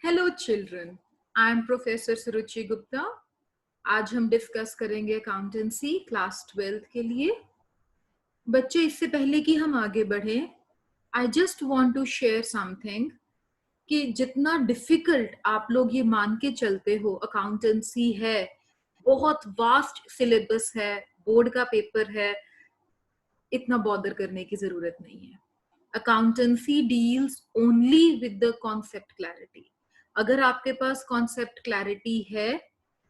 Hello children, I am professor Suruchi Gupta. आज हम discuss करेंगे अकाउंटेंसी क्लास 12 के लिए। बच्चे, इससे पहले कि हम आगे बढ़ें, I just want to share something कि जितना डिफिकल्ट आप लोग ये मान के चलते हो अकाउंटेंसी है, बहुत वास्ट सिलेबस है, बोर्ड का पेपर है, इतना बॉदर करने की जरूरत नहीं है। Accountancy deals only with the concept clarity. अगर आपके पास कॉन्सेप्ट क्लैरिटी है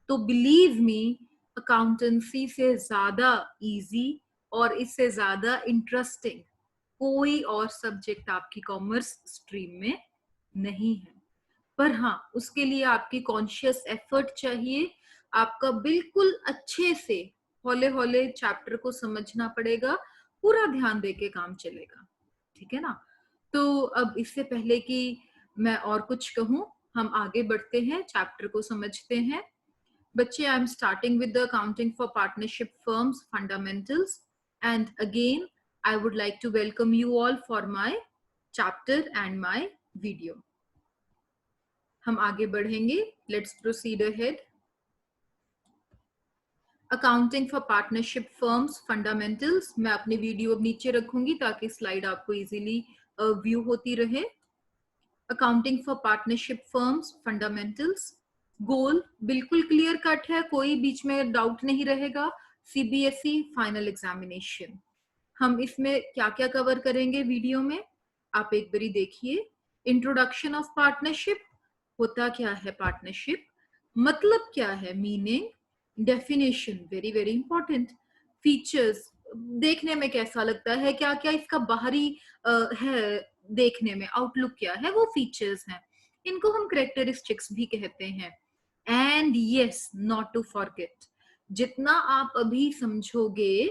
तो बिलीव मी, अकाउंटेंसी से ज्यादा इजी और इससे ज्यादा इंटरेस्टिंग कोई और सब्जेक्ट आपकी कॉमर्स स्ट्रीम में नहीं है। पर हाँ, उसके लिए आपकी कॉन्शियस एफर्ट चाहिए। आपका बिल्कुल अच्छे से हौले हौले चैप्टर को समझना पड़ेगा, पूरा ध्यान देके काम चलेगा, ठीक है ना। तो अब इससे पहले कि मैं और कुछ कहूं, हम आगे बढ़ते हैं, चैप्टर को समझते हैं। बच्चे, I am starting with the accounting for partnership firms fundamentals, and again I would like to welcome you all for my chapter and my video. हम आगे बढ़ेंगे, let's proceed ahead. Accounting for partnership firms fundamentals, मैं अपनी video अब नीचे रखूंगी ताकि slide आपको इजीली व्यू होती रहे। Accounting for partnership firms fundamentals, goal बिल्कुल क्लियर कट है, कोई बीच में डाउट नहीं रहेगा। CBSE final examination. हम इसमें क्या क्या कवर करेंगे वीडियो में, आप एक बारी देखिए। इंट्रोडक्शन ऑफ पार्टनरशिप, होता क्या है पार्टनरशिप, मतलब क्या है, meaning, definition very very important, features, देखने में कैसा लगता है, क्या क्या इसका बाहरी है, देखने में आउटलुक क्या है, वो फीचर्स हैं, इनको हम कैरेक्टरिस्टिक्स भी कहते हैं। And yes, not to forget, जितना आप अभी समझोगे,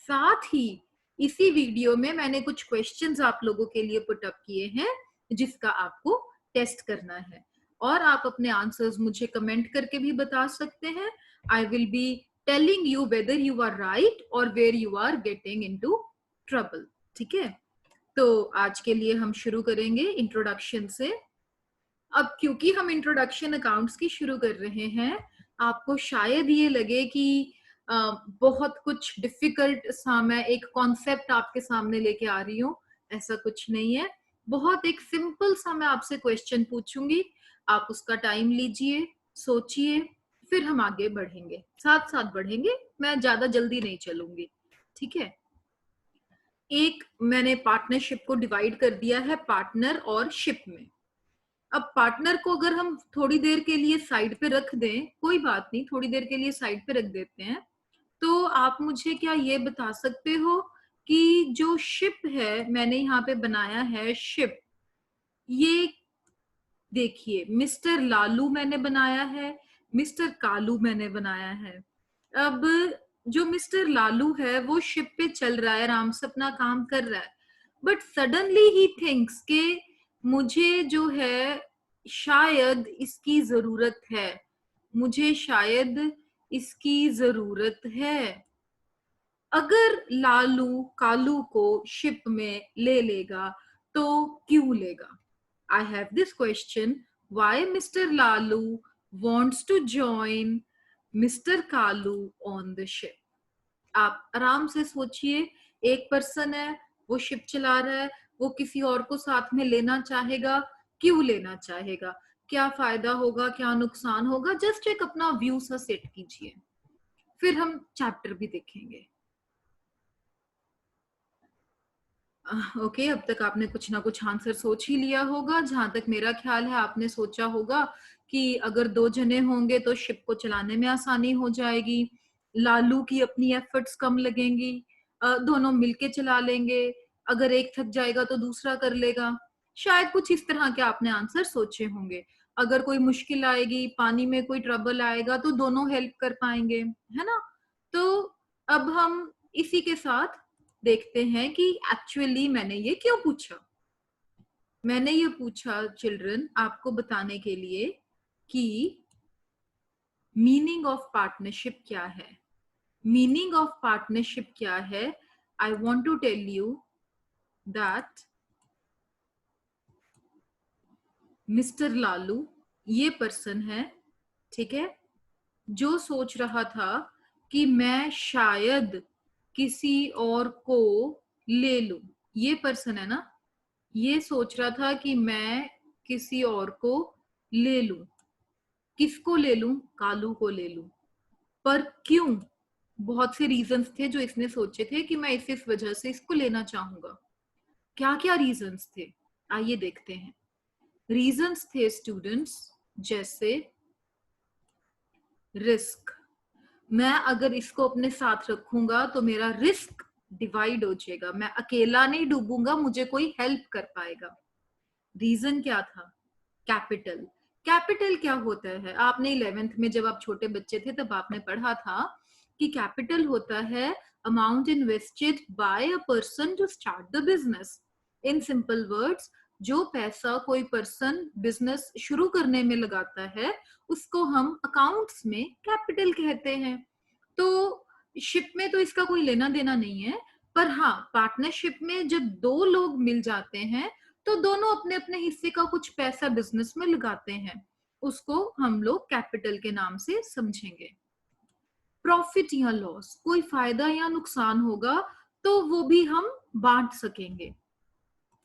साथ ही इसी वीडियो में मैंने कुछ क्वेश्चंस आप लोगों के लिए पुट अप किए हैं जिसका आपको टेस्ट करना है, और आप अपने आंसर्स मुझे कमेंट करके भी बता सकते हैं। I will be telling you whether you are right और where you are getting into trouble, ठीक है। तो आज के लिए हम शुरू करेंगे इंट्रोडक्शन से। अब क्योंकि हम इंट्रोडक्शन अकाउंट्स की शुरू कर रहे हैं, आपको शायद ये लगे कि बहुत कुछ डिफिकल्ट सा मैं एक कॉन्सेप्ट आपके सामने लेके आ रही हूँ, ऐसा कुछ नहीं है। बहुत एक सिंपल सा मैं आपसे क्वेश्चन पूछूंगी, आप उसका टाइम लीजिए, सोचिए, फिर हम आगे बढ़ेंगे, साथ साथ बढ़ेंगे, मैं ज्यादा जल्दी नहीं चलूंगी, ठीक है। एक मैंने पार्टनरशिप को डिवाइड कर दिया है पार्टनर और शिप में। अब पार्टनर को अगर हम थोड़ी देर के लिए साइड पे रख दें, कोई बात नहीं, थोड़ी देर के लिए साइड पे रख देते हैं, तो आप मुझे क्या ये बता सकते हो कि जो शिप है, मैंने यहाँ पे बनाया है शिप, ये देखिए, मिस्टर लालू मैंने बनाया है, मिस्टर कालू मैंने बनाया है। अब जो मिस्टर लालू है वो शिप पे चल रहा है, आराम से अपना काम कर रहा है, बट सडनली ही थिंक्स के मुझे जो है शायद इसकी जरूरत है, मुझे शायद इसकी जरूरत है। अगर लालू कालू को शिप में ले लेगा तो क्यों लेगा? I have this question, why Mr. Lalu wants to join Mr. Kalu on the ship? आप आराम से सोचिए, एक पर्सन है, वो शिप चला रहा है, वो किसी और को साथ में लेना चाहेगा, क्यों लेना चाहेगा, क्या फायदा होगा, क्या नुकसान होगा, जस्ट एक अपना व्यू सा सेट कीजिए, फिर हम चैप्टर भी देखेंगे। ओके, अब तक आपने कुछ ना कुछ आंसर सोच ही लिया होगा। जहां तक मेरा ख्याल है, आपने सोचा होगा कि अगर दो जने होंगे तो शिप को चलाने में आसानी हो जाएगी, लालू की अपनी एफर्ट्स कम लगेंगी, दोनों मिलके चला लेंगे, अगर एक थक जाएगा तो दूसरा कर लेगा। शायद कुछ इस तरह के आपने आंसर सोचे होंगे। अगर कोई मुश्किल आएगी, पानी में कोई ट्रबल आएगा, तो दोनों हेल्प कर पाएंगे, है ना। तो अब हम इसी के साथ देखते हैं कि एक्चुअली मैंने ये क्यों पूछा। मैंने ये पूछा चिल्ड्रन आपको बताने के लिए कि मीनिंग ऑफ पार्टनरशिप क्या है। मीनिंग ऑफ पार्टनरशिप क्या है? I want to tell you that mister Lalu ये पर्सन है, ठीक है, जो सोच रहा था कि मैं शायद किसी और को ले लूं। ये पर्सन है ना, ये सोच रहा था कि मैं किसी और को ले लूं। किसको ले लूं? कालू को ले लूं। पर क्यों? बहुत से रीजंस थे जो इसने सोचे थे कि मैं इस वजह से इसको लेना चाहूंगा। क्या क्या रीजंस थे, आइए देखते हैं। रीजंस थे स्टूडेंट्स, जैसे रिस्क। मैं अगर इसको अपने साथ रखूंगा तो मेरा रिस्क डिवाइड हो जाएगा, मैं अकेला नहीं डूबूंगा, मुझे कोई हेल्प कर पाएगा। रीजन क्या था? कैपिटल। कैपिटल क्या होता है? आपने 11th में जब आप छोटे बच्चे थे तब आपने पढ़ा था कि कैपिटल होता है amount invested by a person to start the business. In simple words, जो पैसा कोई पर्सन बिजनेस शुरू करने में लगाता है उसको हम अकाउंट्स में कैपिटल कहते हैं। तो शिप में तो इसका कोई लेना देना नहीं है, पर हाँ पार्टनरशिप में जब दो लोग मिल जाते हैं तो दोनों अपने अपने हिस्से का कुछ पैसा बिजनेस में लगाते हैं, उसको हम लोग कैपिटल के नाम से समझेंगे। प्रॉफिट या लॉस, कोई फायदा या नुकसान होगा तो वो भी हम बांट सकेंगे।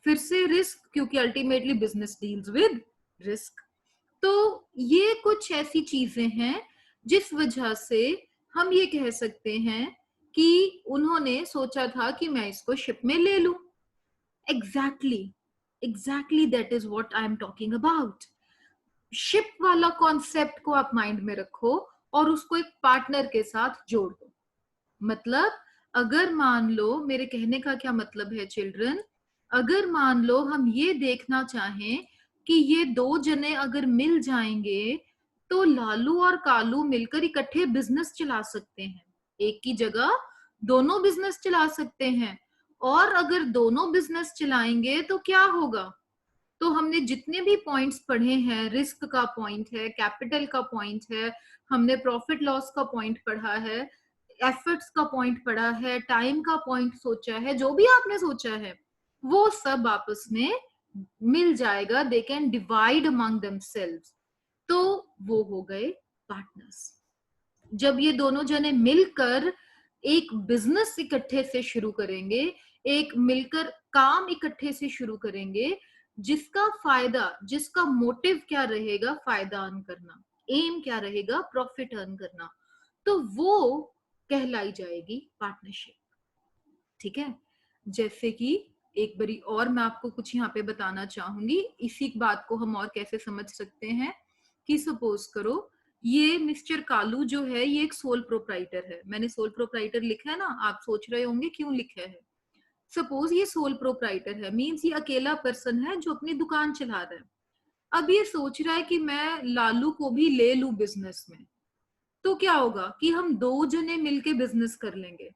फिर से रिस्क, क्योंकि ultimately business deals with risk. तो ये कुछ ऐसी चीजें हैं जिस वजह से हम ये कह सकते हैं कि उन्होंने सोचा था कि मैं इसको शिप में ले लूं। Exactly that is what I am talking about. Ship वाला कॉन्सेप्ट को आप माइंड में रखो और उसको एक पार्टनर के साथ जोड़ दो। मतलब अगर मान लो, मेरे कहने का क्या मतलब है चिल्ड्रन, अगर मान लो हम ये देखना चाहें कि ये दो जने अगर मिल जाएंगे तो लालू और कालू मिलकर इकट्ठे बिजनेस चला सकते हैं। एक की जगह दोनों बिजनेस चला सकते हैं। और अगर दोनों बिजनेस चलाएंगे तो क्या होगा? तो हमने जितने भी पॉइंट्स पढ़े हैं, रिस्क का पॉइंट है, कैपिटल का पॉइंट है, हमने प्रॉफिट लॉस का पॉइंट पढ़ा है, एफर्ट्स का पॉइंट पढ़ा है, टाइम का पॉइंट सोचा है, जो भी आपने सोचा है वो सब आपस में मिल जाएगा। They can divide among themselves, तो वो हो गए पार्टनर्स। जब ये दोनों जने मिलकर एक बिजनेस इकट्ठे से शुरू करेंगे, एक मिलकर काम इकट्ठे से शुरू करेंगे, जिसका फायदा, जिसका मोटिव क्या रहेगा? फायदा अर्न करना। एम क्या रहेगा? प्रॉफिट अर्न करना। तो वो कहलाई जाएगी पार्टनरशिप। ठीक है, जैसे कि एक बारी और मैं आपको कुछ यहाँ पे बताना चाहूंगी, इसी बात को हम और कैसे समझ सकते हैं कि सपोज करो ये मिस्टर कालू जो है ये एक सोल प्रोप्राइटर है। मैंने सोल प्रोप्राइटर लिखा है ना, आप सोच रहे होंगे क्यों लिखा है। सपोज ये सोल प्रोप्राइटर है, मीन्स ये अकेला पर्सन है जो अपनी दुकान चला रहा है। अब ये सोच रहा है कि मैं लालू को भी ले लूं बिजनेस में, तो क्या होगा कि हम दो जने मिलके बिजनेस कर लेंगे।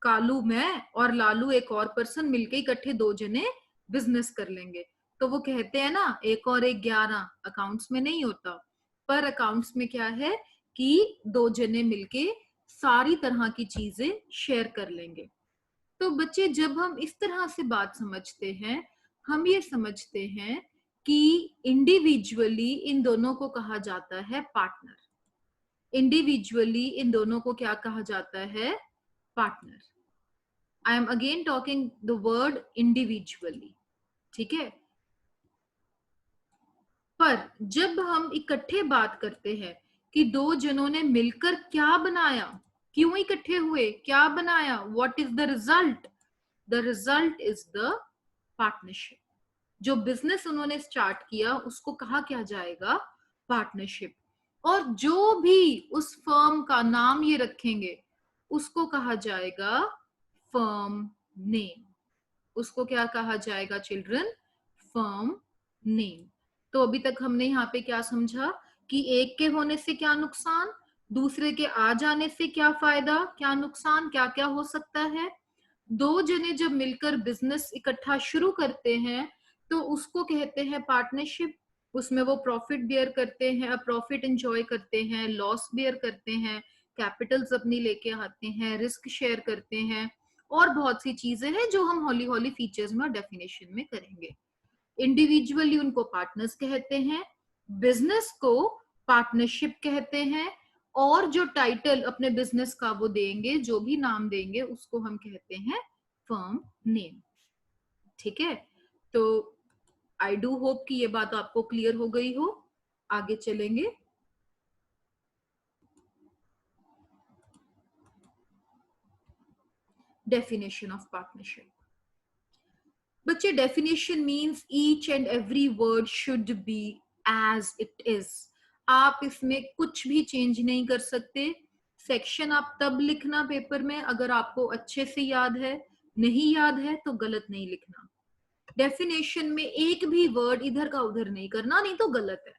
कालू, मैं और लालू एक और पर्सन मिलके इकट्ठे दो जने बिजनेस कर लेंगे। तो वो कहते हैं ना, एक और एक 11। अकाउंट्स में नहीं होता, पर अकाउंट्स में क्या है कि दो जने मिलके सारी तरह की चीजें शेयर कर लेंगे। तो बच्चे जब हम इस तरह से बात समझते हैं, हम ये समझते हैं कि इंडिविजुअली इन दोनों को कहा जाता है पार्टनर। इंडिविजुअली इन दोनों को क्या कहा जाता है? Partner. I am again talking the word individually, ठीक है। पर जब हम इकट्ठे बात करते हैं कि दो जनों ने मिलकर क्या बनाया, क्यों इकट्ठे हुए, क्या बनाया, what is the result? The result is the partnership. जो बिजनेस उन्होंने स्टार्ट किया उसको कहा क्या जाएगा? पार्टनरशिप। और जो भी उस फर्म का नाम ये रखेंगे उसको कहा जाएगा फर्म नेम। उसको क्या कहा जाएगा चिल्ड्रन? Firm name. तो अभी तक हमने यहाँ पे क्या समझा कि एक के होने से क्या नुकसान, दूसरे के आ जाने से क्या फायदा, क्या नुकसान, क्या क्या हो सकता है। दो जने जब मिलकर बिजनेस इकट्ठा शुरू करते हैं तो उसको कहते हैं पार्टनरशिप। उसमें वो प्रॉफिट बियर करते हैं, प्रॉफिट एंजॉय करते हैं, लॉस बियर करते हैं, कैपिटल्स अपनी लेके आते हैं, रिस्क शेयर करते हैं, और बहुत सी चीजें हैं जो हम हौली हौली फीचर्स में और डेफिनेशन में करेंगे। इंडिविजुअली उनको पार्टनर्स कहते हैं, बिजनेस को पार्टनरशिप कहते हैं, और जो टाइटल अपने बिजनेस का वो देंगे, जो भी नाम देंगे उसको हम कहते हैं फर्म नेम। ठीक है, तो आई डू होप कि ये बात आपको क्लियर हो गई हो। आगे चलेंगे। Definition of partnership. बच्चे, definition means each and every word should be as it is. आप इसमें कुछ भी चेंज नहीं कर सकते। सेक्शन आप तब लिखना पेपर में अगर आपको अच्छे से याद है, नहीं याद है तो गलत नहीं लिखना। डेफिनेशन में एक भी वर्ड इधर का उधर नहीं करना, नहीं तो गलत है।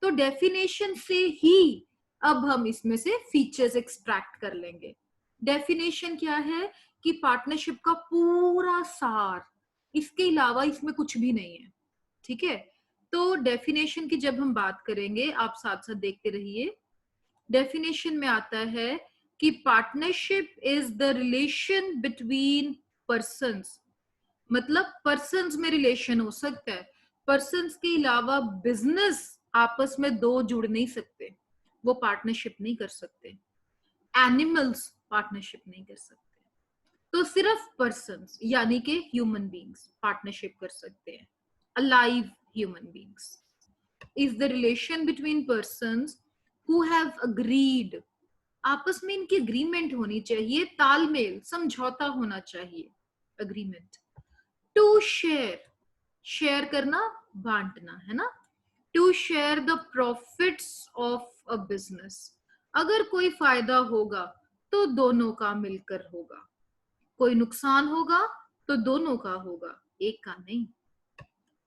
तो डेफिनेशन से ही अब हम इसमें से फीचर्स एक्सट्रैक्ट कर लेंगे। डेफिनेशन क्या है कि पार्टनरशिप का पूरा सार, इसके अलावा इसमें कुछ भी नहीं है। ठीक है, तो डेफिनेशन की जब हम बात करेंगे, आप साथ साथ देखते रहिए। डेफिनेशन में आता है कि partnership is the relation between persons, मतलब पर्सन्स में रिलेशन हो सकता है, पर्सन्स के अलावा बिजनेस आपस में दो जुड़ नहीं सकते, वो पार्टनरशिप नहीं कर सकते। एनिमल्स पार्टनरशिप नहीं कर सकते, तो सिर्फ पर्सन्स यानी कि ह्यूमन बींग्स पार्टनरशिप कर सकते हैं। Alive human beings is the relation between persons who have agreed, आपस में इनकी अग्रीमेंट होनी चाहिए, तालमेल, समझौता होना चाहिए, अग्रीमेंट। टू शेयर, शेयर करना, बांटना, है ना। To share the profits of a business, अगर कोई फायदा होगा तो दोनों का मिलकर होगा, कोई नुकसान होगा तो दोनों का होगा, एक का नहीं।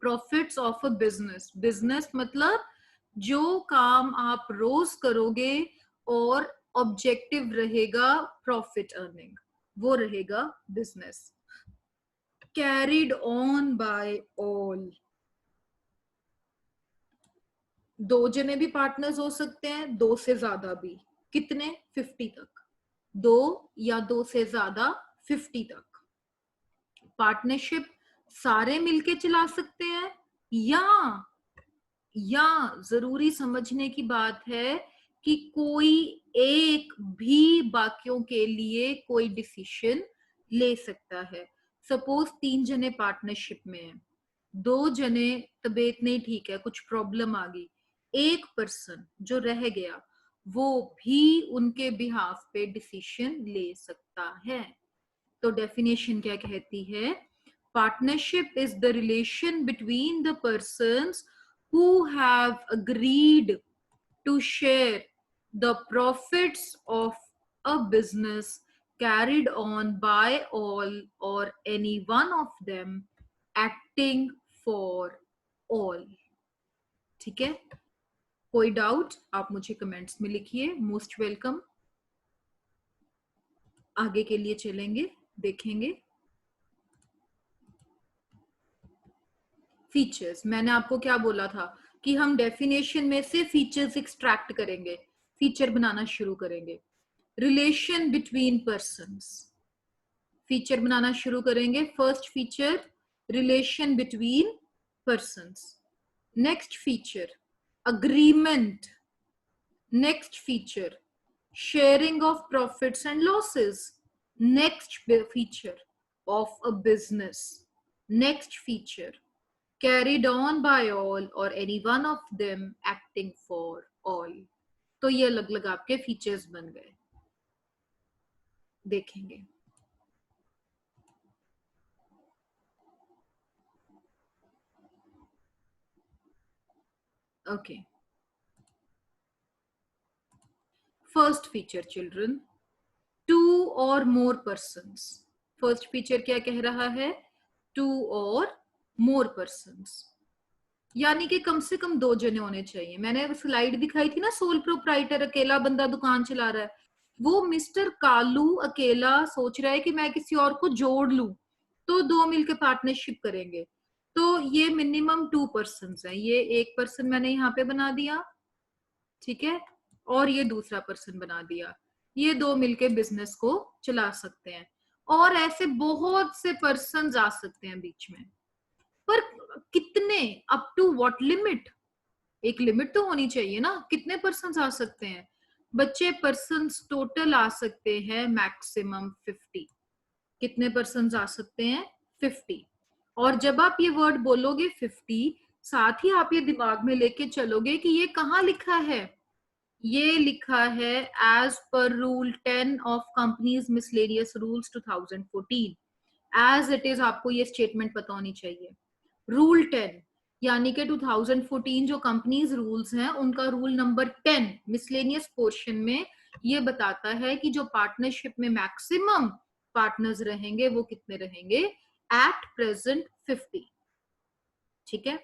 Profits of a business, business मतलब जो काम आप रोज करोगे और ऑब्जेक्टिव रहेगा प्रॉफिट अर्निंग, वो रहेगा business. Carried on by all, दो जने भी पार्टनर्स हो सकते हैं, दो से ज्यादा भी। कितने? 50 तक, दो या दो से ज्यादा 50 तक। पार्टनरशिप सारे मिलके चला सकते हैं, या जरूरी समझने की बात है कि कोई एक भी बाकियों के लिए कोई डिसीजन ले सकता है। सपोज 3 जने पार्टनरशिप में हैं, 2 जने तबीयत नहीं ठीक है, कुछ प्रॉब्लम आ गई, एक पर्सन जो रह गया वो भी उनके बिहाफ पे डिसीजन ले सकता है। तो डेफिनेशन क्या कहती है? Partnership is the relation between the persons who have agreed to share the profits of a business carried on by all or any one of them acting for all। ठीक है, कोई डाउट आप मुझे comments में लिखिए, most welcome. आगे के लिए चलेंगे, देखेंगे फीचर्स। मैंने आपको क्या बोला था कि हम डेफिनेशन में से फीचर्स एक्सट्रैक्ट करेंगे, फीचर बनाना शुरू करेंगे। रिलेशन बिटवीन पर्सन्स, फीचर बनाना शुरू करेंगे। First feature relation between persons, next feature agreement, next feature sharing of profits and losses, next feature of a business, next feature carried on by all or any one of them acting for all। तो ये अलग अलग आपके features बन गए, देखेंगे। Okay, first feature children, two or more persons. First feature क्या कह रहा है? टू और मोर पर्सन्स, यानी कि कम से कम 2 जने होने चाहिए। मैंने स्लाइड दिखाई थी ना, सोल प्रोप्राइटर, अकेला बंदा दुकान चला रहा है, वो मिस्टर कालू अकेला सोच रहा है कि मैं किसी और को जोड़ लूं तो 2 मिलकर पार्टनरशिप करेंगे। तो ये मिनिमम 2 पर्सन्स हैं, ये एक पर्सन मैंने यहाँ पे बना दिया, ठीक है, और ये दूसरा पर्सन बना दिया, ये 2 मिलके बिजनेस को चला सकते हैं। और ऐसे बहुत से पर्सन आ सकते हैं बीच में, पर कितने? Up to what limit? एक लिमिट तो होनी चाहिए ना, कितने पर्सन आ सकते हैं बच्चे? पर्सन टोटल आ सकते हैं मैक्सिमम 50। कितने पर्सन आ सकते हैं? 50। और जब आप ये वर्ड बोलोगे 50, साथ ही आप ये दिमाग में लेके चलोगे कि ये कहाँ लिखा है? ये लिखा है as per rule 10 of companies miscellaneous rules 2014। As it is आपको ये स्टेटमेंट पता होनी चाहिए। रूल 10 यानी कि 2014 जो कंपनीज रूल्स हैं उनका रूल नंबर 10 मिसलेनियस पोर्शन में ये बताता है कि जो पार्टनरशिप में मैक्सिमम पार्टनर्स रहेंगे वो कितने रहेंगे? At present 50। ठीक है,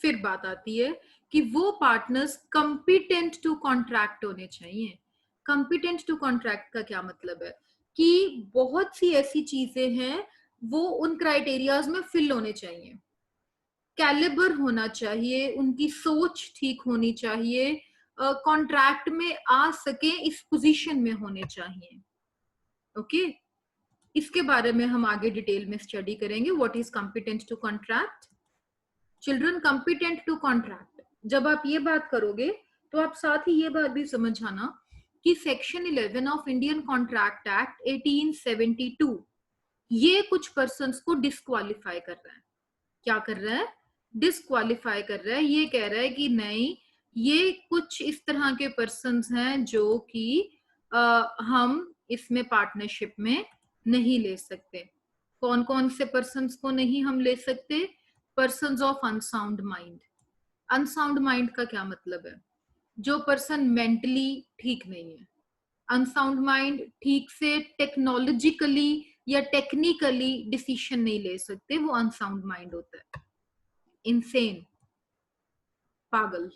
फिर बात आती है कि वो पार्टनर्स कंपिटेंट टू कॉन्ट्रैक्ट होने चाहिए। कंपिटेंट टू कॉन्ट्रैक्ट का क्या मतलब है? कि बहुत सी ऐसी चीजें हैं वो उन क्राइटेरियाज में फिल होने चाहिए। कैलिबर होना चाहिए, उनकी सोच ठीक होनी चाहिए, कॉन्ट्रैक्ट में आ सके इस पोजीशन में होने चाहिए। ओके, इसके बारे में हम आगे डिटेल में स्टडी करेंगे। What is competent to contract? Children, competent to contract जब आप ये बात करोगे तो आप साथ ही ये बात भी समझाना कि section 11 of Indian contract act 1872 ये कुछ पर्सन्स को डिस्क्वालीफाई कर रहा है। क्या कर रहा है? डिस्क्वालीफाई कर रहा है। ये कह रहा है कि नहीं, ये कुछ इस तरह के पर्सन्स हैं जो कि हम इसमें पार्टनरशिप में नहीं ले सकते। कौन कौन से पर्सन्स को नहीं हम ले सकते? Persons of unsound mind. Unsound mind का क्या मतलब है? जो पर्सन मेंटली ठीक नहीं है। अनसाउंड माइंड ठीक से टेक्नोलॉजिकली या टेक्निकली डिसीजन नहीं ले सकते, वो अनसाउंड माइंड होता है। इनसेन, पागल,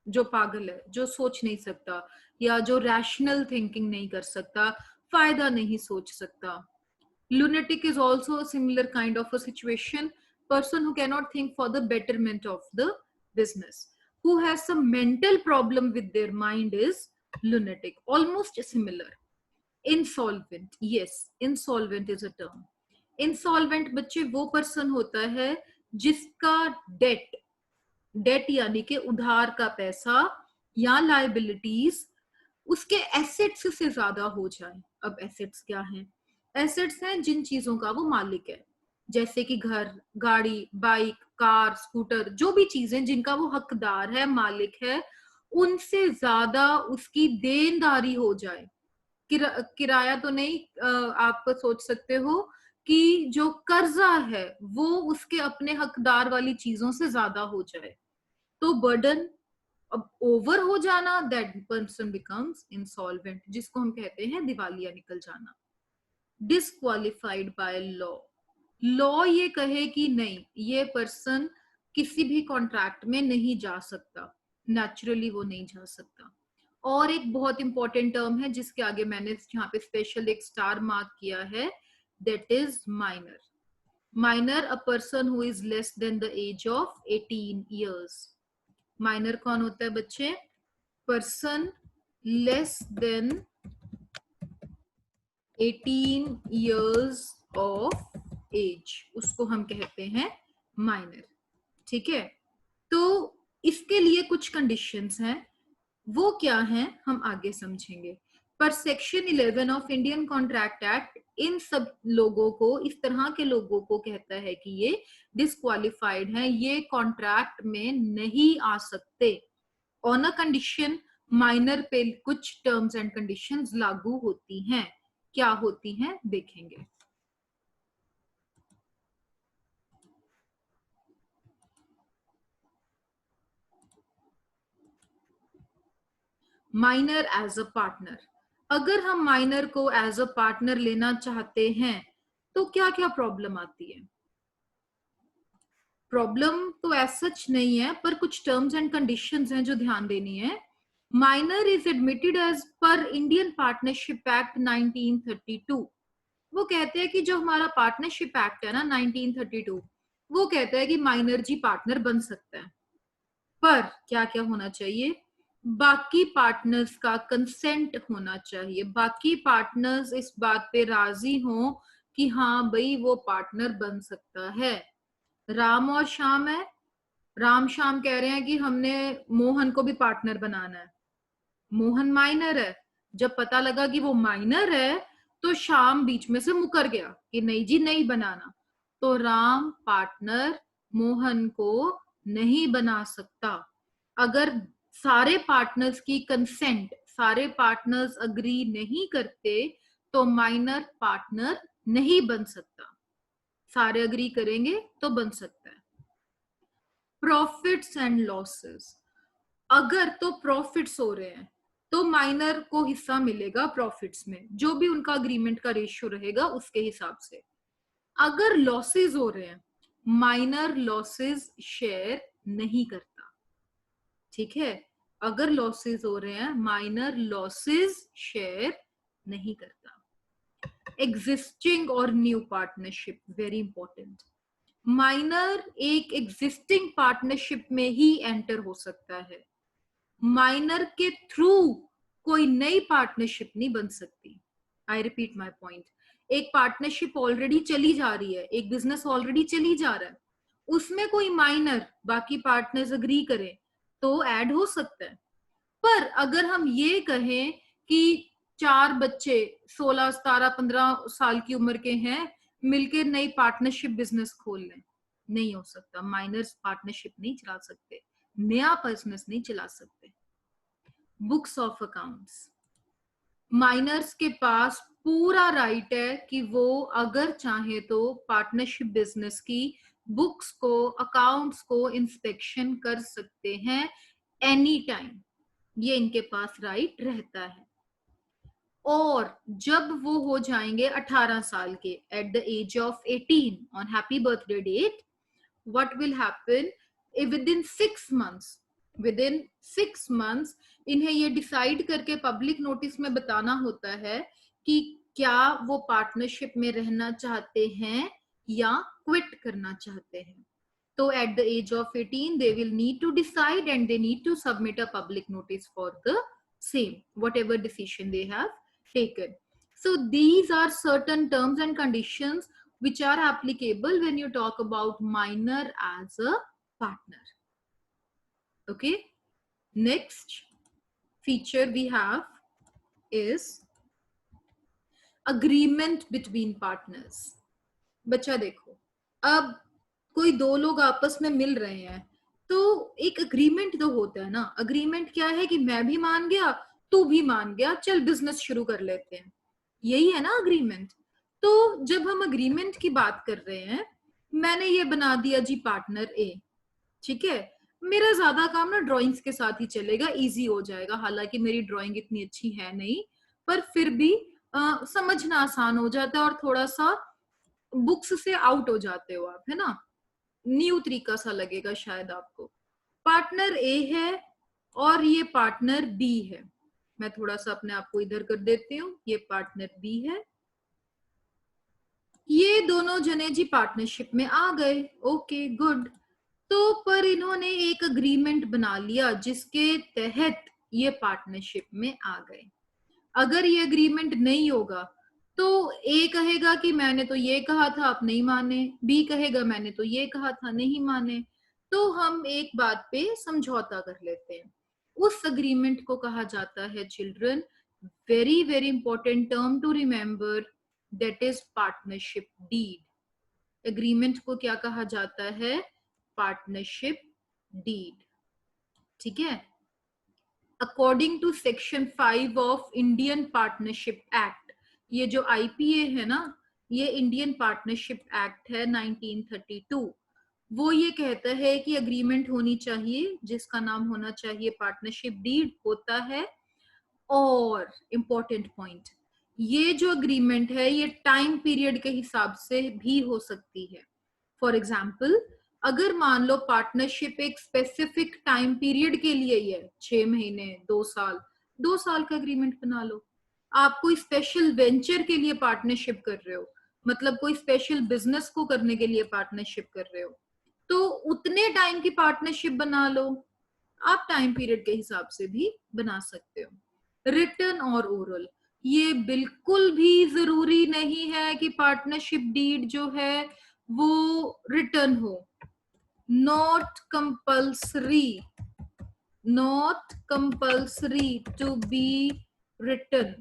जो पागल है, जो सोच नहीं सकता या जो रैशनल थिंकिंग नहीं कर सकता, फायदा नहीं सोच सकता। lunatic is also a similar kind of a situation. Person who cannot think for the betterment of the business, who has some mental problem with their mind is lunatic. Almost similar. Insolvent, yes, insolvent is a term. Insolvent बच्चे वो person होता है जिसका date यानी कि उधार का पैसा या लाइबिलिटीज उसके एसेट्स से ज्यादा हो जाए। अब एसेट्स क्या हैं? एसेट्स हैं जिन चीजों का वो मालिक है, जैसे कि घर, गाड़ी, बाइक, कार, स्कूटर, जो भी चीजें जिनका वो हकदार है, मालिक है, उनसे ज्यादा उसकी देनदारी हो जाए। किराया तो नहीं, आप सोच सकते हो कि जो कर्जा है वो उसके अपने हकदार वाली चीजों से ज्यादा हो जाए, तो बर्डन अब ओवर हो जाना, दैट पर्सन बिकम्स इंसॉल्वेंट, जिसको हम कहते हैं दिवालिया निकल जाना। डिस्क्वालिफाइड बाय लॉ, लॉ ये कहे कि नहीं, ये पर्सन किसी भी कॉन्ट्रैक्ट में नहीं जा सकता, नेचुरली वो नहीं जा सकता। और एक बहुत इंपॉर्टेंट टर्म है जिसके आगे मैंने यहाँ पे स्पेशल एक स्टार मार्क किया है, that is minor. Minor, a person who is less than the age of 18 years। Minor कौन होता है बच्चे? Person less than 18 years of age, उसको हम कहते हैं माइनर। ठीक है, तो इसके लिए कुछ कंडीशंस हैं, वो क्या हैं हम आगे समझेंगे। पर section 11 of Indian contract act in सब लोगों को, इस तरह के लोगों को कहता है कि ये डिस्क्वालिफाइड हैं, ये कॉन्ट्रैक्ट में नहीं आ सकते। ऑन अ कंडीशन, माइनर पे कुछ टर्म्स एंड कंडीशंस लागू होती हैं। क्या होती हैं देखेंगे। माइनर एज अ पार्टनर, अगर हम माइनर को एज अ पार्टनर लेना चाहते हैं तो क्या क्या प्रॉब्लम आती है? प्रॉब्लम तो एज सच नहीं है, पर कुछ टर्म्स एंड कंडीशंस हैं जो ध्यान देनी है। Minor is admitted as per Indian partnership act 1932। वो कहते हैं कि जो हमारा पार्टनरशिप एक्ट है ना 1932, वो कहता है कि माइनर जी पार्टनर बन सकता है, पर क्या क्या होना चाहिए? बाकी पार्टनर्स का कंसेंट होना चाहिए, बाकी पार्टनर्स इस बात पे राजी हों कि हाँ भाई वो पार्टनर बन सकता है। राम और श्याम है, राम श्याम कह रहे हैं कि हमने मोहन को भी पार्टनर बनाना है। मोहन माइनर है, जब पता लगा कि वो माइनर है तो श्याम बीच में से मुकर गया कि नहीं जी नहीं बनाना। तो राम पार्टनर मोहन को नहीं बना सकता। अगर सारे पार्टनर्स की कंसेंट, सारे पार्टनर्स अग्री नहीं करते तो माइनर पार्टनर नहीं बन सकता। सारे अग्री करेंगे तो बन सकता है। प्रॉफिट्स एंड लॉसेस, अगर तो प्रॉफिट्स हो रहे हैं तो माइनर को हिस्सा मिलेगा प्रॉफिट्स में, जो भी उनका अग्रीमेंट का रेशियो रहेगा उसके हिसाब से। अगर लॉसेस हो रहे हैं, माइनर लॉसेस शेयर नहीं करता। ठीक है, अगर लॉसेस हो रहे हैं माइनर लॉसेस शेयर नहीं करता। एग्जिस्टिंग और new partnership, very important. Minor एक एग्जिस्टिंग पार्टनरशिप में ही एंटर हो सकता है, माइनर के थ्रू कोई नई पार्टनरशिप नहीं बन सकती। आई रिपीट माई पॉइंट, एक पार्टनरशिप ऑलरेडी चली जा रही है, एक बिजनेस ऑलरेडी चली जा रहा है, उसमें कोई माइनर बाकी पार्टनर्स अग्री करें तो ऐड हो सकता है। पर अगर हम ये कहें कि 4 बच्चे 16, 17, 15 साल की उम्र के हैं, मिलकर नई पार्टनरशिप बिजनेस खोल लें, नहीं हो सकता। माइनर्स पार्टनरशिप नहीं चला सकते, नया बिजनेस नहीं चला सकते। बुक्स ऑफ अकाउंट्स, माइनर्स के पास पूरा राइट है कि वो अगर चाहे तो पार्टनरशिप बिजनेस की बुक्स को, अकाउंट्स को इंस्पेक्शन कर सकते हैं एनी टाइम। ये इनके पास राइट रहता है। और जब वो हो जाएंगे 18 साल के, at the age of 18 on happy birthday date, what will happen within 6 months, within 6 months इन्हें ये डिसाइड करके पब्लिक नोटिस में बताना होता है कि क्या वो पार्टनरशिप में रहना चाहते हैं या क्विट करना चाहते हैं। तो at the age of 18 they will need to decide and they need to submit a public notice for the same, whatever decision they have taken. So these are certain terms and conditions which are applicable when you talk about minor as a partner. Okay, next feature we have is agreement between partners. बच्चा देखो, अब कोई दो लोग आपस में मिल रहे हैं तो एक अग्रीमेंट तो होता है ना। अग्रीमेंट क्या है कि मैं भी मान गया, तू भी मान गया, चल बिजनेस शुरू कर लेते हैं, यही है ना अग्रीमेंट। तो जब हम अग्रीमेंट की बात कर रहे हैं, मैंने ये बना दिया जी पार्टनर ए, ठीक है, मेरा ज्यादा काम ना ड्राइंग्स के साथ ही चलेगा, इजी हो जाएगा। हालांकि मेरी ड्राइंग इतनी अच्छी है नहीं, पर फिर भी समझना आसान हो जाता है और थोड़ा सा बुक्स से आउट हो जाते हो आप, है ना, न्यू तरीका सा लगेगा शायद आपको। पार्टनर ए है और ये पार्टनर बी है। मैं थोड़ा सा अपने आप को इधर कर देती हूँ, ये पार्टनर बी है। ये दोनों जने जी पार्टनरशिप में आ गए, ओके गुड। तो पर इन्होंने एक अग्रीमेंट बना लिया जिसके तहत ये पार्टनरशिप में आ गए। अगर ये अग्रीमेंट नहीं होगा तो ए कहेगा कि मैंने तो ये कहा था आप नहीं माने, बी कहेगा मैंने तो ये कहा था नहीं माने। तो हम एक बात पे समझौता कर लेते हैं, उस अग्रीमेंट को कहा जाता है children, very very important term to remember, that is partnership deed. Agreement को क्या कहा जाता है? Partnership deed. ठीक है, according to section 5 of Indian partnership act, ये जो आईपीए है ना, ये इंडियन पार्टनरशिप एक्ट है 1932, वो ये कहता है कि अग्रीमेंट होनी चाहिए जिसका नाम होना चाहिए पार्टनरशिप डीड होता है। और इंपॉर्टेंट पॉइंट, ये जो अग्रीमेंट है ये टाइम पीरियड के हिसाब से भी हो सकती है। फॉर एग्जाम्पल, अगर मान लो पार्टनरशिप एक स्पेसिफिक टाइम पीरियड के लिए ही है, 6 महीने, 2 साल, 2 साल का अग्रीमेंट बना लो। आप कोई स्पेशल वेंचर के लिए पार्टनरशिप कर रहे हो, मतलब कोई स्पेशल बिजनेस को करने के लिए पार्टनरशिप कर रहे हो, तो उतने टाइम की पार्टनरशिप बना लो। आप टाइम पीरियड के हिसाब से भी बना सकते हो। रिटन और ओरल, ये बिल्कुल भी जरूरी नहीं है कि पार्टनरशिप डीड जो है वो रिटन हो, not compulsory to be written.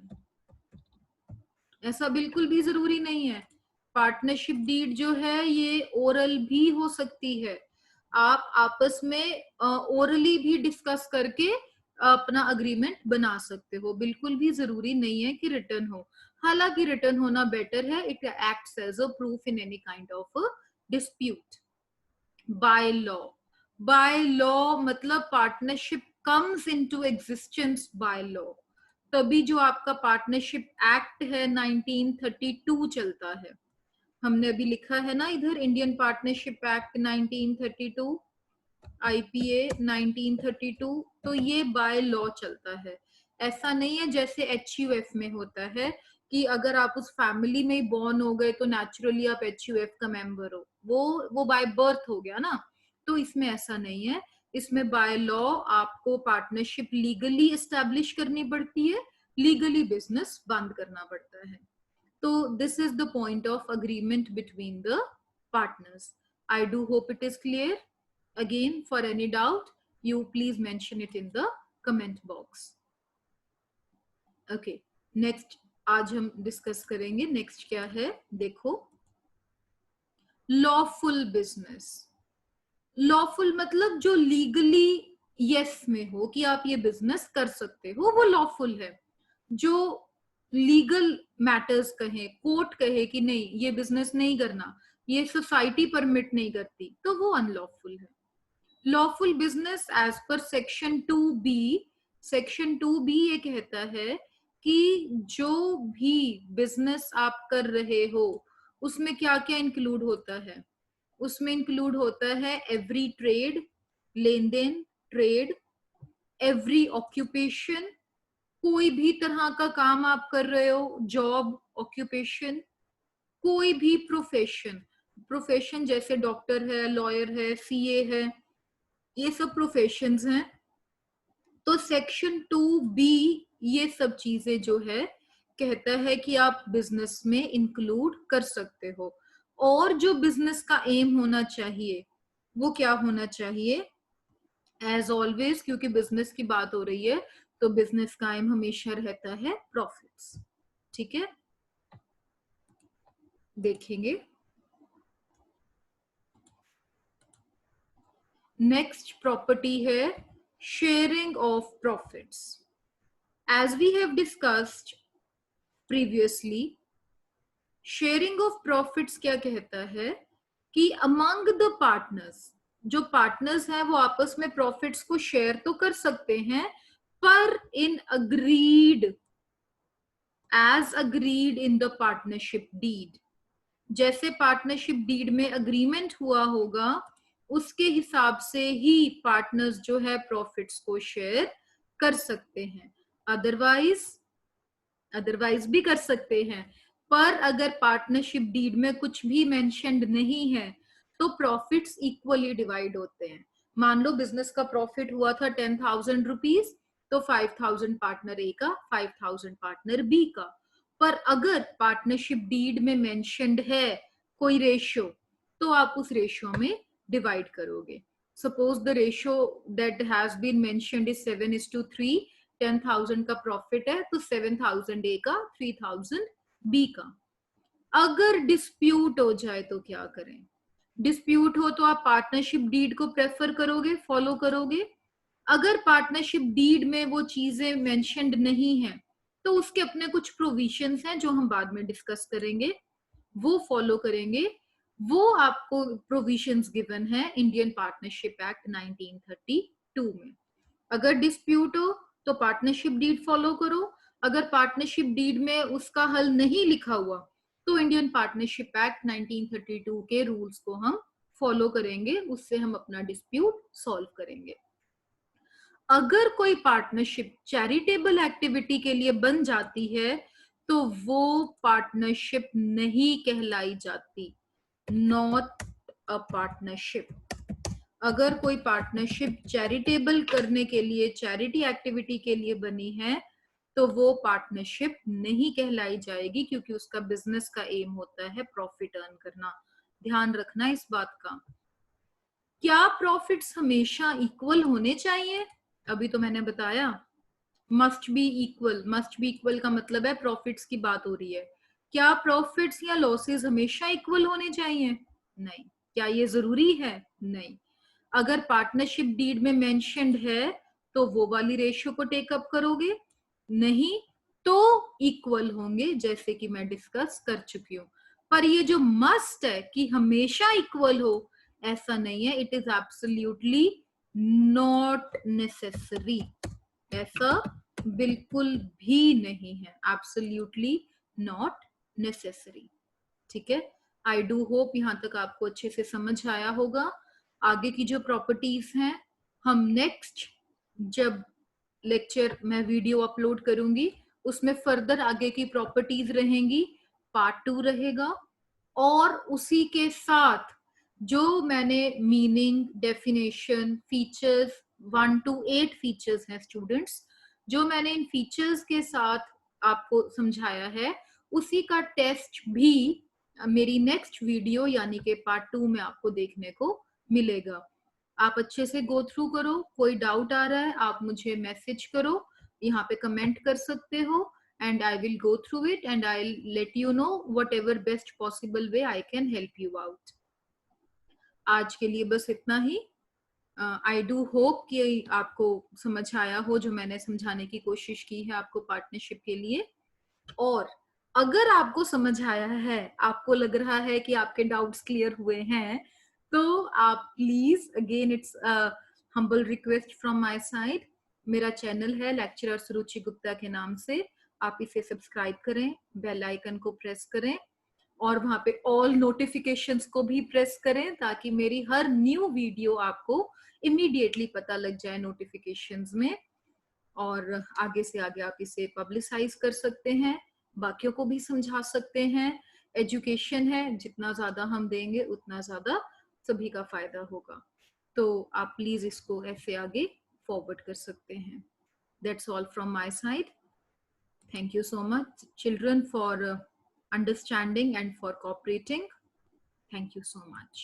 ऐसा बिल्कुल भी जरूरी नहीं है। पार्टनरशिप डीड जो है ये ओरल भी हो सकती है, आप आपस में ओरली भी डिस्कस करके अपना अग्रीमेंट बना सकते हो, बिल्कुल भी जरूरी नहीं है कि रिटर्न हो। हालांकि रिटर्न होना बेटर है, it acts as a proof in any kind of dispute. By law मतलब partnership comes into existence by law, तभी जो आपका पार्टनरशिप एक्ट है 1932 चलता है। हमने अभी लिखा है ना इधर, इंडियन पार्टनरशिप एक्ट 1932, आईपीए 1932, तो ये बाय लॉ चलता है। ऐसा नहीं है जैसे एचयूएफ में होता है कि अगर आप उस फैमिली में बॉर्न हो गए तो नेचुरली आप एचयूएफ का मेंबर हो, वो बाय बर्थ हो गया ना। तो इसमें ऐसा नहीं है, इसमें बाय लॉ आपको पार्टनरशिप लीगली एस्टैब्लिश करनी पड़ती है, लीगली बिजनेस बंद करना पड़ता है। तो this is the point of agreement between the partners. I do hope it is clear. Again, for any doubt, you please mention it in the comment box. Okay, next आज हम discuss करेंगे, next क्या है देखो, lawful business. Lawful मतलब जो legally yes में हो कि आप ये बिजनेस कर सकते हो, वो लॉफुल है। जो लीगल मैटर्स कहे, कोर्ट कहे कि नहीं ये बिजनेस नहीं करना, ये सोसाइटी परमिट नहीं करती, तो वो अनलॉफुल है। Lawful business as per section 2B, section 2B ये कहता है कि जो भी बिजनेस आप कर रहे हो उसमें क्या क्या इंक्लूड होता है। उसमें इंक्लूड होता है एवरी ट्रेड, लेन देन ट्रेड, एवरी ऑक्यूपेशन, कोई भी तरह का काम आप कर रहे हो, जॉब, ऑक्यूपेशन, कोई भी प्रोफेशन, प्रोफेशन जैसे डॉक्टर है, लॉयर है, सीए है, ये सब प्रोफेशंस हैं। तो सेक्शन 2B ये सब चीजें जो है कहता है कि आप बिजनेस में इंक्लूड कर सकते हो। और जो बिजनेस का एम होना चाहिए वो क्या होना चाहिए, एज ऑलवेज क्योंकि बिजनेस की बात हो रही है तो बिजनेस का एम हमेशा रहता है प्रॉफिट्स। ठीक है, देखेंगे। नेक्स्ट प्रॉपर्टी है sharing of profits. As we have discussed previously, sharing of profits क्या कहता है कि अमंग द पार्टनर्स, जो पार्टनर्स हैं वो आपस में प्रॉफिट्स को शेयर तो कर सकते हैं, पर in agreed, as agreed in the partnership deed. जैसे पार्टनरशिप डीड में अग्रीमेंट हुआ होगा उसके हिसाब से ही पार्टनर्स जो है प्रॉफिट्स को शेयर कर सकते हैं, अदरवाइज भी कर सकते हैं। पर अगर पार्टनरशिप डीड में कुछ भी मेंशन्ड नहीं है तो प्रॉफिट्स इक्वली डिवाइड होते हैं। मान लो बिजनेस का प्रॉफिट हुआ था 10,000 रुपीज, तो 5,000 पार्टनर ए का, 5,000 पार्टनर बी का। पर अगर पार्टनरशिप डीड में मेंशन्ड है कोई रेशियो, तो आप उस रेशियो में डिवाइड करोगे। Suppose the ratio that has been mentioned is 7:3, 10,000 का प्रॉफिट है तो 7,000 ए का, 3,000 बी का। अगर डिस्प्यूट हो जाए तो क्या करें, डिस्प्यूट हो तो आप पार्टनरशिप डीड को प्रेफर करोगे, फॉलो करोगे। अगर पार्टनरशिप डीड में वो चीजें मेंशन्ड नहीं है तो उसके अपने कुछ प्रोविजंस हैं जो हम बाद में डिस्कस करेंगे, वो फॉलो करेंगे। वो आपको प्रोविजंस गिवन है इंडियन पार्टनरशिप एक्ट 1932 में। अगर डिस्प्यूट हो तो पार्टनरशिप डीड फॉलो करो, अगर पार्टनरशिप डीड में उसका हल नहीं लिखा हुआ तो इंडियन पार्टनरशिप एक्ट 1932 के रूल्स को हम फॉलो करेंगे, उससे हम अपना डिस्प्यूट सॉल्व करेंगे। अगर कोई पार्टनरशिप चैरिटेबल एक्टिविटी के लिए बन जाती है तो वो पार्टनरशिप नहीं कहलाई जाती, नॉट अ पार्टनरशिप। अगर कोई पार्टनरशिप चैरिटेबल करने के लिए, चैरिटी एक्टिविटी के लिए बनी है तो वो पार्टनरशिप नहीं कहलाई जाएगी, क्योंकि उसका बिजनेस का एम होता है प्रॉफिट अर्न करना। ध्यान रखना इस बात का। क्या प्रॉफिट्स हमेशा इक्वल होने चाहिए? अभी तो मैंने बताया must be equal. Must be equal का मतलब है प्रॉफिट्स की बात हो रही है। क्या प्रॉफिट्स या लॉसेस हमेशा इक्वल होने चाहिए? नहीं। क्या ये जरूरी है? नहीं। अगर पार्टनरशिप डीड में मेंशन्ड है तो वो वाली रेशियो को टेकअप करोगे, नहीं तो इक्वल होंगे, जैसे कि मैं डिस्कस कर चुकी हूँ। पर ये जो मस्ट है कि हमेशा इक्वल हो, ऐसा नहीं है। It is absolutely not necessary. ऐसा बिल्कुल भी नहीं है, एब्सोल्युटली नॉट नेसेसरी। ठीक है, आई डू होप यहां तक आपको अच्छे से समझ आया होगा। आगे की जो प्रॉपर्टीज हैं हम नेक्स्ट जब लेक्चर मैं वीडियो अपलोड करूंगी उसमें फर्दर आगे की प्रॉपर्टीज रहेंगी, पार्ट 2 रहेगा। और उसी के साथ जो मैंने meaning, definition, features 1 to 8 features हैं स्टूडेंट्स, जो मैंने इन फीचर्स के साथ आपको समझाया है उसी का टेस्ट भी मेरी नेक्स्ट वीडियो यानी कि पार्ट 2 में आपको देखने को मिलेगा। आप अच्छे से गो थ्रू करो। कोई डाउट आ रहा है आप मुझे मैसेज करो, यहाँ पे कमेंट कर सकते हो, and I will go through it and I'll let you know whatever best possible way I can help you out. आज के लिए बस इतना ही। आई डू होप कि आपको समझ आया हो जो मैंने समझाने की कोशिश की है आपको पार्टनरशिप के लिए। और अगर आपको समझ आया है, आपको लग रहा है कि आपके डाउट्स क्लियर हुए हैं, तो आप please, again it's humble request from my side, मेरा चैनल है लेक्चरर सुरुचि गुप्ता के नाम से, आप इसे सब्सक्राइब करें, बेल आइकन को प्रेस करें और वहां पे ऑल नोटिफिकेशंस को भी प्रेस करें ताकि मेरी हर न्यू वीडियो आपको इमीडिएटली पता लग जाए नोटिफिकेशंस में। और आगे से आगे आप इसे पब्लिसाइज कर सकते हैं, बाकियों को भी समझा सकते हैं। एजुकेशन है, जितना ज्यादा हम देंगे उतना ज्यादा सभी का फायदा होगा। तो आप प्लीज इसको ऐसे आगे फॉरवर्ड कर सकते हैं। That's all from my side. Thank you so much, children, for understanding and for cooperating. Thank you so much.